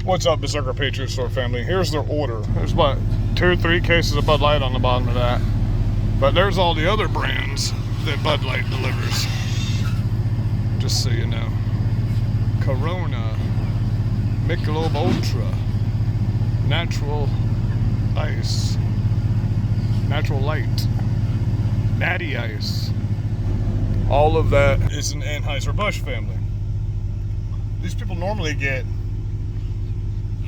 What's up, Berserker Patriot Store family? Here's their order. There's what, 2 or 3 cases of Bud Light on the bottom of that. But there's all the other brands that Bud Light delivers. Just so you know. Corona, Michelob Ultra, Natural Ice, Natural Light, Natty Ice. All of that is an Anheuser-Busch family. These people normally get,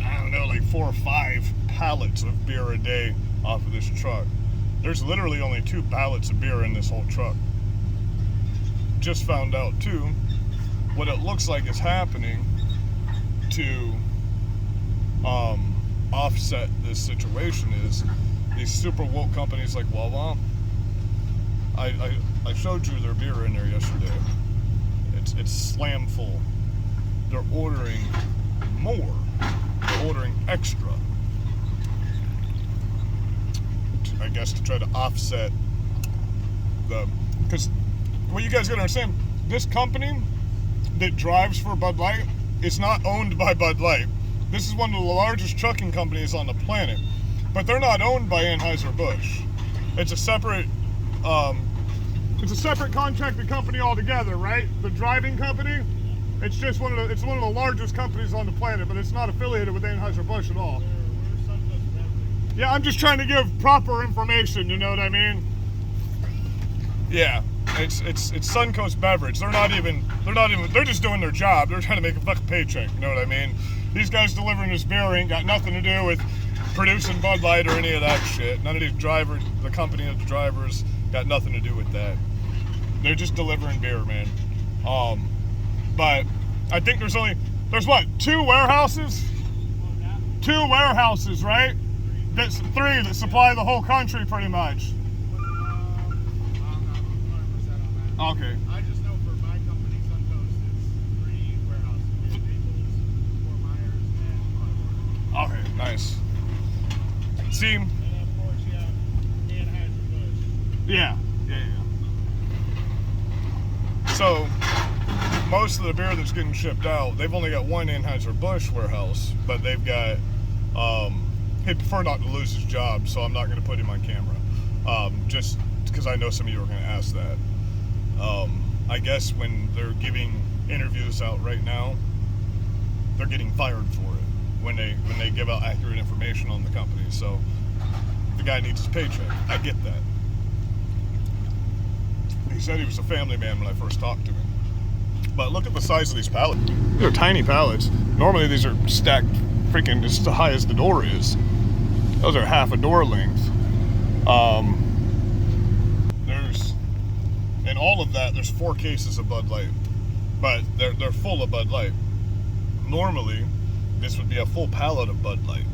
I don't know, like 4 or 5 pallets of beer a day off of this truck. There's literally only 2 pallets of beer in this whole truck. Just found out too, what it looks like is happening to offset this situation is these super woke companies like Wawa. I showed you their beer in there yesterday. It's slam full. They're ordering more. They're ordering extra. I guess to try to offset because what you guys gotta understand, this company that drives for Bud Light, it's not owned by Bud Light. This is one of the largest trucking companies on the planet, but they're not owned by Anheuser-Busch. It's a separate contracted company altogether, right? The driving company, it's just one of the largest companies on the planet, but it's not affiliated with Anheuser-Busch at all. Yeah, I'm just trying to give proper information, you know what I mean? Yeah, it's Suncoast Beverage. They're just doing their job. They're trying to make a fucking paycheck, you know what I mean? These guys delivering this beer ain't got nothing to do with producing Bud Light or any of that shit. None of these drivers, the company of the drivers, got nothing to do with that. They're just delivering beer, man. But I think there's what, 2 warehouses? 2 warehouses, right? That's 3 that supply the whole country pretty much. Okay. I just know for my company, Suncoast, it's 3 warehouses. Naples, Fort Myers, and Concord. Okay, nice. See? And of course, you have Anheuser-Busch. Yeah. So, most of the beer that's getting shipped out, they've only got 1 Anheuser-Busch warehouse, but they've got, he'd prefer not to lose his job, so I'm not going to put him on camera. Just because I know some of you are going to ask that. I guess when they're giving interviews out right now, they're getting fired for it when they give out accurate information on the company. So the guy needs his paycheck. I get that. He said he was a family man when I first talked to him. But look at the size of these pallets. These are tiny pallets. Normally these are stacked freaking as high as the door is. Those are half a door length. In all of that, there's 4 cases of Bud Light, but they're full of Bud Light. Normally, this would be a full pallet of Bud Light,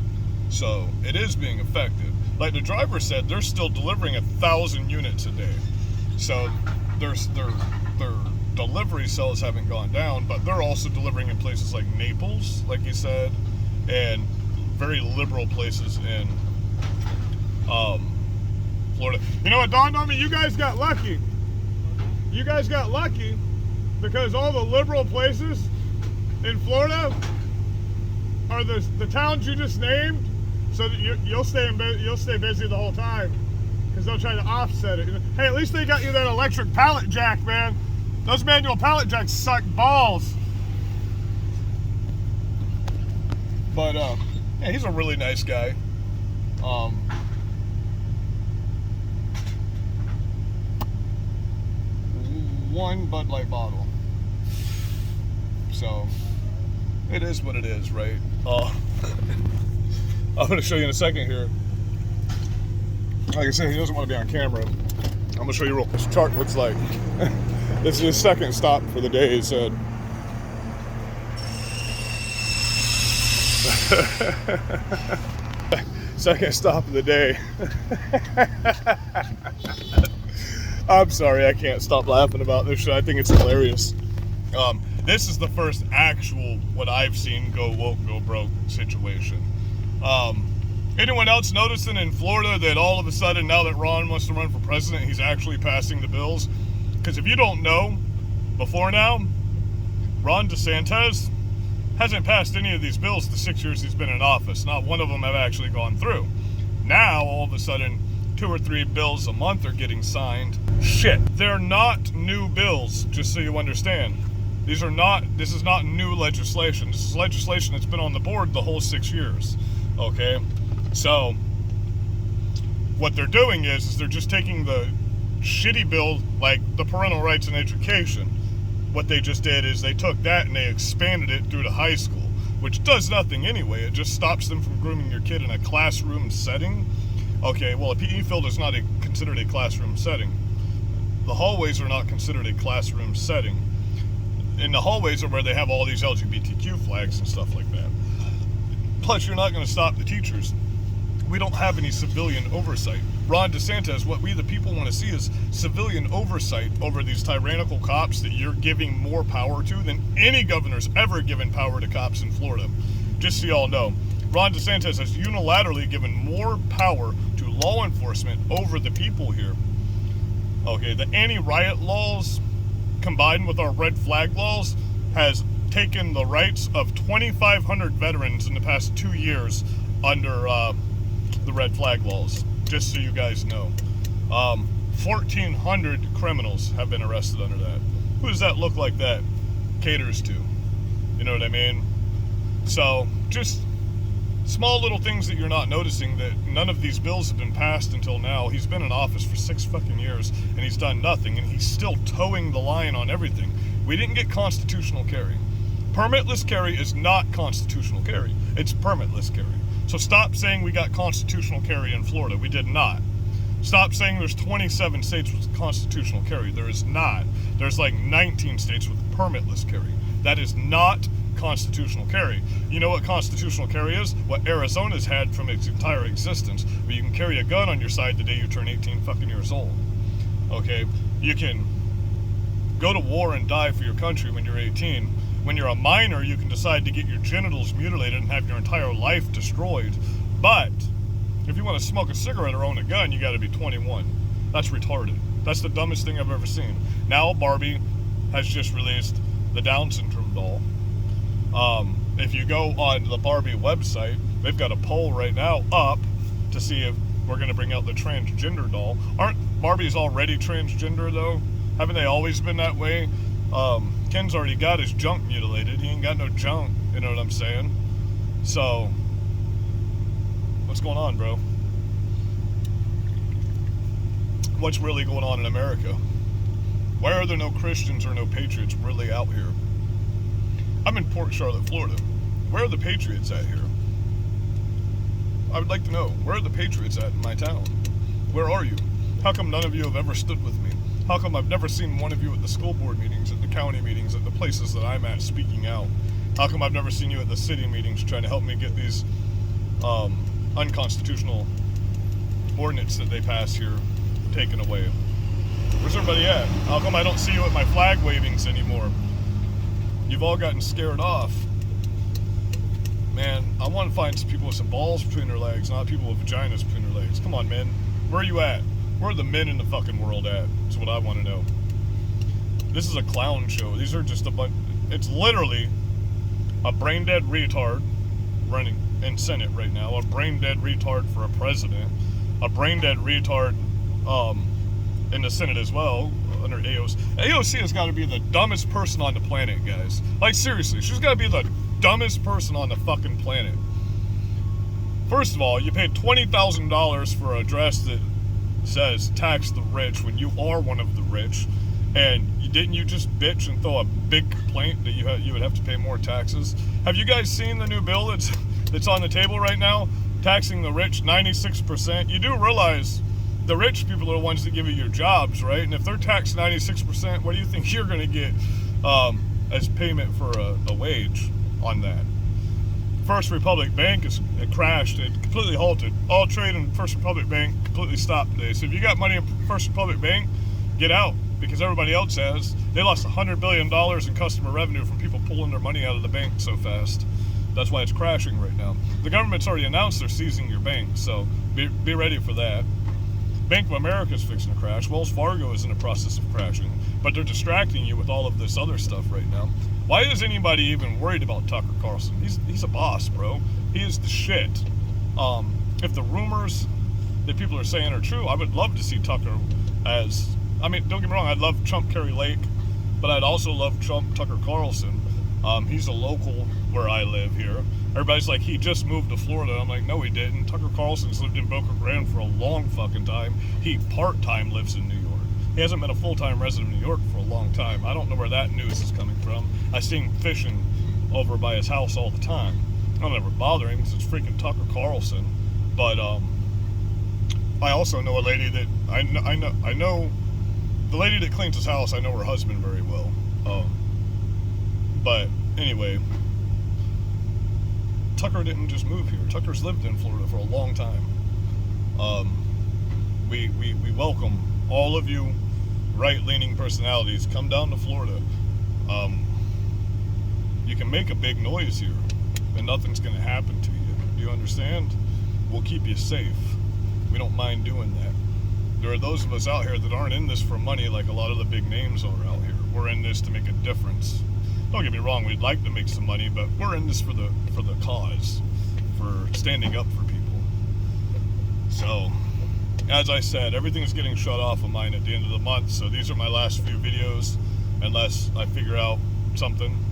so it is being affected. Like the driver said, they're still delivering 1,000 units a day, so their delivery sales haven't gone down, but they're also delivering in places like Naples, like he said, and very liberal places in Florida. You know what dawned on me? You guys got lucky. You guys got lucky because all the liberal places in Florida are the towns you just named, so that you'll stay busy the whole time because they'll try to offset it. Hey, at least they got you that electric pallet jack, man. Those manual pallet jacks suck balls. But yeah, he's a really nice guy. 1 Bud Light bottle. So it is what it is, right? I'm going to show you in a second here. Like I said, he doesn't want to be on camera. I'm going to show you what this chart looks like. This is his second stop for the day, he said. Second stop of the day. I'm sorry, I can't stop laughing about this shit. I think it's hilarious. This is the first actual, what I've seen, go woke, go broke situation. Anyone else noticing in Florida that all of a sudden, now that Ron wants to run for president, he's actually passing the bills? Because if you don't know, before now, Ron DeSantis hasn't passed any of these bills the 6 years he's been in office. Not one of them have actually gone through. Now, all of a sudden, 2 or 3 bills a month are getting signed. Shit. They're not new bills, just so you understand. This is not new legislation. This is legislation that's been on the board the whole 6 years. Okay? So, what they're doing is they're just taking the shitty bill, like the parental rights in education. What they just did is they took that and they expanded it through to high school, which does nothing anyway. It just stops them from grooming your kid in a classroom setting. Okay, well, a PE field is not considered a classroom setting. The hallways are not considered a classroom setting. And the hallways are where they have all these LGBTQ flags and stuff like that. Plus, you're not going to stop the teachers. We don't have any civilian oversight. Ron DeSantis, what we the people want to see is civilian oversight over these tyrannical cops that you're giving more power to than any governor's ever given power to cops in Florida. Just so y'all know, Ron DeSantis has unilaterally given more power to law enforcement over the people here. Okay, the anti-riot laws combined with our red flag laws has taken the rights of 2,500 veterans in the past 2 years under the red flag laws, just so you guys know. 1,400 criminals have been arrested under that. Who does that look like that caters to? You know what I mean? So, just small little things that you're not noticing, that none of these bills have been passed until now. He's been in office for 6 fucking years, and he's done nothing, and he's still towing the line on everything. We didn't get constitutional carry. Permitless carry is not constitutional carry. It's permitless carry. So stop saying we got constitutional carry in Florida. We did not. Stop saying there's 27 states with constitutional carry. There is not. There's like 19 states with permitless carry. That is not constitutional carry. You know what constitutional carry is? What Arizona's had from its entire existence, where you can carry a gun on your side the day you turn 18 fucking years old. Okay? You can go to war and die for your country when you're 18. When you're a minor, you can decide to get your genitals mutilated and have your entire life destroyed. But if you want to smoke a cigarette or own a gun, you got to be 21. That's retarded. That's the dumbest thing I've ever seen. Now Barbie has just released the Down syndrome doll. If you go on the Barbie website, they've got a poll right now up to see if we're going to bring out the transgender doll. Aren't Barbies already transgender, though? Haven't they always been that way? Ken's already got his junk mutilated. He ain't got no junk, you know what I'm saying? So, what's going on, bro? What's really going on in America? Why are there no Christians or no patriots really out here? I'm in Port Charlotte, Florida. Where are the patriots at here? I would like to know, where are the patriots at in my town? Where are you? How come none of you have ever stood with me? How come I've never seen one of you at the school board meetings, at the county meetings, at the places that I'm at speaking out? How come I've never seen you at the city meetings trying to help me get these unconstitutional ordinance that they pass here taken away? Where's everybody at? How come I don't see you at my flag wavings anymore? You've all gotten scared off. Man, I want to find some people with some balls between their legs, not people with vaginas between their legs. Come on, men. Where are you at? Where are the men in the fucking world at? That's what I want to know. This is a clown show. These are just a bunch. It's literally a brain dead retard running in Senate right now. A brain dead retard for a president. A brain dead retard in the Senate as well under AOC. AOC has got to be the dumbest person on the planet, guys. Like, seriously, she's got to be the dumbest person on the fucking planet. First of all, you paid $20,000 for a dress that says tax the rich when you are one of the rich, and didn't you just bitch and throw a big complaint that you would have to pay more taxes? Have you guys seen the new bill that's on the table right now, taxing the rich 96%? You do realize the rich people are the ones that give you your jobs, right? And if they're taxed 96%, what do you think you're going to get as payment for a wage on that? First Republic Bank it crashed. It completely halted. All trade in First Republic Bank completely stopped today. So if you got money in First Republic Bank, get out, because everybody else has. They lost $100 billion in customer revenue from people pulling their money out of the bank so fast. That's why it's crashing right now. The government's already announced they're seizing your bank, so be ready for that. Bank of America is fixing to crash. Wells Fargo is in the process of crashing, but they're distracting you with all of this other stuff right now. Why is anybody even worried about Tucker Carlson? He's a boss, bro. He is the shit. If the rumors that people are saying are true, I would love to see Tucker as... I mean, don't get me wrong, I'd love Trump Kerry Lake, but I'd also love Trump Tucker Carlson. He's a local where I live here. Everybody's like, he just moved to Florida. I'm like, no, he didn't. Tucker Carlson's lived in Boca Grande for a long fucking time. He part-time lives in New York. He hasn't been a full-time resident of New York for a long time. I don't know where that news is coming from. I see him fishing over by his house all the time. I don't ever bother him because it's freaking Tucker Carlson. But I also know a lady that I know the lady that cleans his house. I know her husband very well. But anyway, Tucker didn't just move here. Tucker's lived in Florida for a long time. We welcome all of you right-leaning personalities. Come down to Florida. You can make a big noise here, and nothing's going to happen to you. Do you understand? We'll keep you safe. We don't mind doing that. There are those of us out here that aren't in this for money like a lot of the big names are out here. We're in this to make a difference. Don't get me wrong, we'd like to make some money, but we're in this for the cause, for standing up for people. So, as I said, everything's getting shut off of mine at the end of the month, so these are my last few videos, unless I figure out something.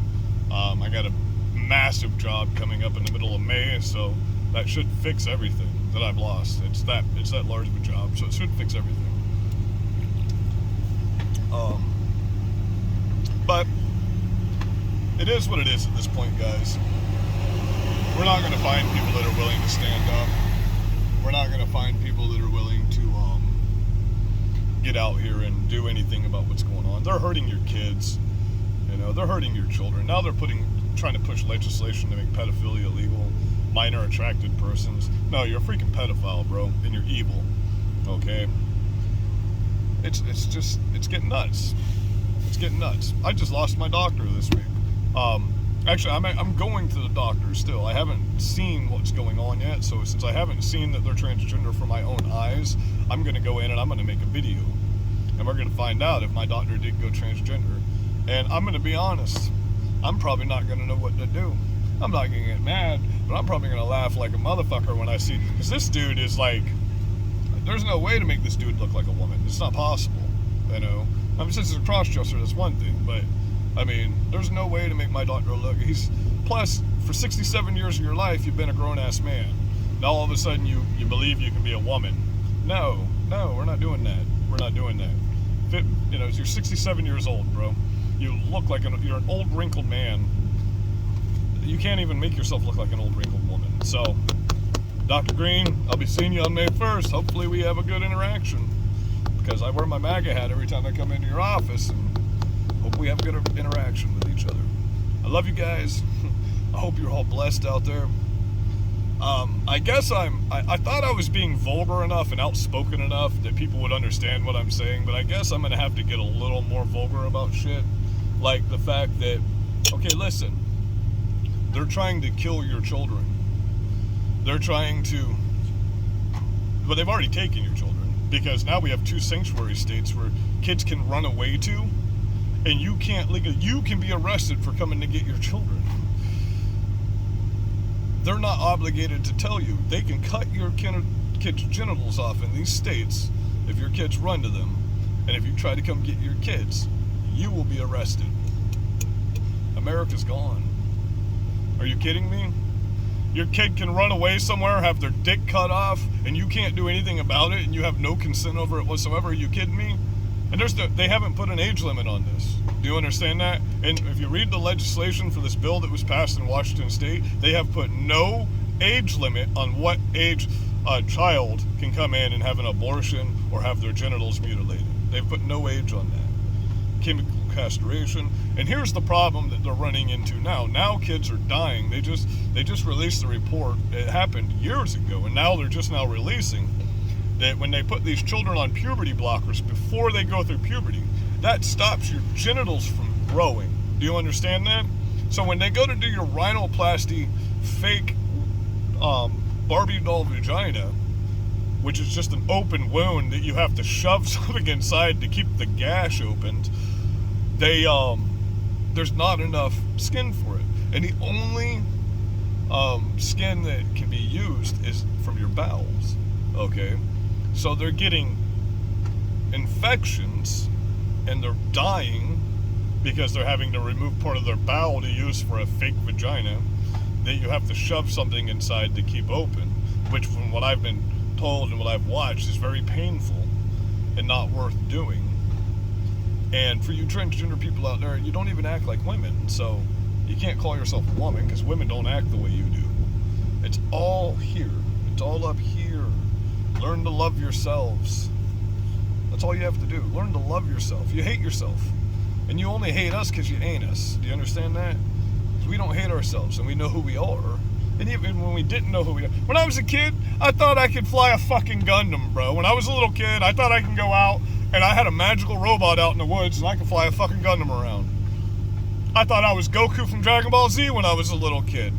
I got a massive job coming up in the middle of May, so that should fix everything that I've lost. It's that large of a job, so it should fix everything. But it is what it is at this point, guys. We're not going to find people that are willing to stand up. We're not going to find people that are willing to get out here and do anything about what's going on. They're hurting your kids. You know, they're hurting your children. Now they're trying to push legislation to make pedophilia legal. Minor attracted persons. No, you're a freaking pedophile, bro, and you're evil. Okay? It's getting nuts. It's getting nuts. I just lost my doctor this week. Actually, I'm going to the doctor still. I haven't seen what's going on yet, so since I haven't seen that they're transgender from my own eyes, I'm going to go in and I'm going to make a video. And we're going to find out if my doctor did go transgender. And I'm going to be honest, I'm probably not going to know what to do. I'm not going to get mad, but I'm probably going to laugh like a motherfucker when I see, because this dude is like, there's no way to make this dude look like a woman. It's not possible, you know. I mean, since he's a cross-dresser, that's one thing, but I mean, there's no way to make my doctor look. Plus, for 67 years of your life, you've been a grown-ass man. Now all of a sudden you believe you can be a woman. No, we're not doing that. We're not doing that. You know, you're 67 years old, bro. You look like you're an old, wrinkled man. You can't even make yourself look like an old, wrinkled woman. So, Dr. Green, I'll be seeing you on May 1st. Hopefully we have a good interaction. Because I wear my MAGA hat every time I come into your office, and hope we have a good interaction with each other. I love you guys. I hope you're all blessed out there. I guess I thought I was being vulgar enough and outspoken enough that people would understand what I'm saying, but I guess I'm going to have to get a little more vulgar about shit. Like the fact that, okay, listen, they're trying to kill your children. They're trying to, but they've already taken your children, because now we have 2 sanctuary states where kids can run away to, and you can't legally, you can be arrested for coming to get your children. They're not obligated to tell you. They can cut your kids' genitals off in these states if your kids run to them. And if you try to come get your kids, you will be arrested. America's gone. Are you kidding me? Your kid can run away somewhere, have their dick cut off, and you can't do anything about it, and you have no consent over it whatsoever. Are you kidding me? And they haven't put an age limit on this. Do you understand that? And if you read the legislation for this bill that was passed in Washington State, they have put no age limit on what age a child can come in and have an abortion or have their genitals mutilated. They've put no age on that. Chemical castration. And here's the problem that they're running into now. Now kids are dying. They just released the report. It happened years ago, and now they're just now releasing that when they put these children on puberty blockers before they go through puberty, that stops your genitals from growing. Do you understand that? So when they go to do your rhinoplasty fake Barbie doll vagina, which is just an open wound that you have to shove something inside to keep the gash opened, there's not enough skin for it. And the only skin that can be used is from your bowels. Okay? So they're getting infections and they're dying because they're having to remove part of their bowel to use for a fake vagina that you have to shove something inside to keep open, which from what I've been told and what I've watched is very painful and not worth doing. And for you transgender people out there, you don't even act like women, so you can't call yourself a woman because women don't act the way you do. It's all here. It's all up here. Learn to love yourselves. That's all you have to do. Learn to love yourself. You hate yourself. And you only hate us because you ain't us. Do you understand that? Because we don't hate ourselves and we know who we are. And even when we didn't know who we are. When I was a kid, I thought I could fly a fucking Gundam, bro. When I was a little kid, I thought I could go out and I had a magical robot out in the woods and I could fly a fucking Gundam around. I thought I was Goku from Dragon Ball Z when I was a little kid.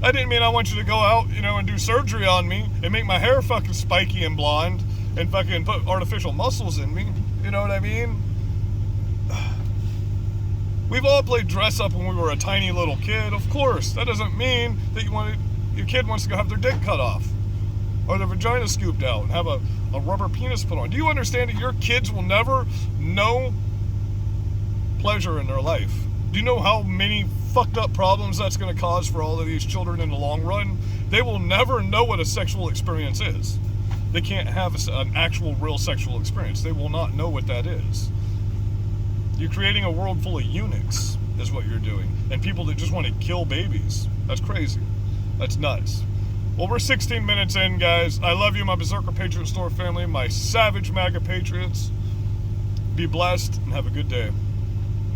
That didn't mean I want you to go out, and do surgery on me and make my hair fucking spiky and blonde and fucking put artificial muscles in me. You know what I mean? We've all played dress up when we were a tiny little kid, of course. That doesn't mean that your kid wants to go have their dick cut off or their vagina scooped out and have a rubber penis put on. Do you understand that your kids will never know pleasure in their life? Do you know how many fucked up problems that's going to cause for all of these children in the long run? They will never know what a sexual experience is. They can't have an actual real sexual experience. They will not know what that is. You're creating a world full of eunuchs is what you're doing. And people that just want to kill babies. That's crazy. That's nuts. Well, we're 16 minutes in, guys. I love you, my Berserker Patriot Store family, my Savage MAGA Patriots. Be blessed and have a good day.